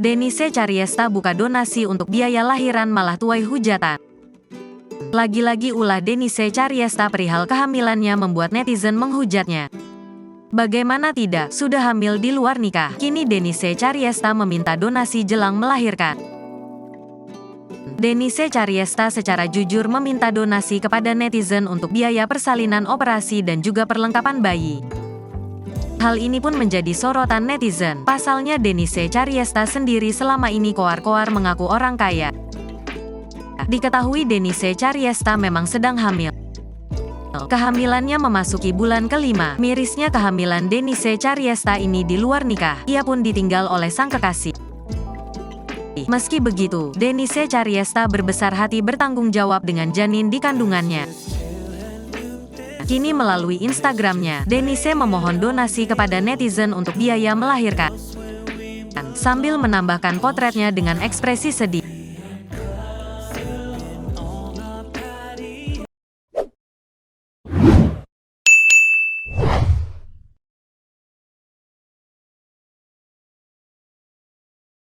Denise Cariesta buka donasi untuk biaya lahiran malah tuai hujatan. Lagi-lagi ulah Denise Cariesta perihal kehamilannya membuat netizen menghujatnya. Bagaimana tidak, sudah hamil di luar nikah. Kini Denise Cariesta meminta donasi jelang melahirkan. Denise Cariesta secara jujur meminta donasi kepada netizen untuk biaya persalinan operasi dan juga perlengkapan bayi. Hal ini pun menjadi sorotan netizen. Pasalnya Denise Cariesta sendiri selama ini koar-koar mengaku orang kaya. Diketahui Denise Cariesta memang sedang hamil. Kehamilannya memasuki bulan kelima. Mirisnya kehamilan Denise Cariesta ini di luar nikah. Ia pun ditinggal oleh sang kekasih. Meski begitu, Denise Cariesta berbesar hati bertanggung jawab dengan janin di kandungannya. Kini melalui Instagramnya, Denise memohon donasi kepada netizen untuk biaya melahirkan. Sambil menambahkan potretnya dengan ekspresi sedih.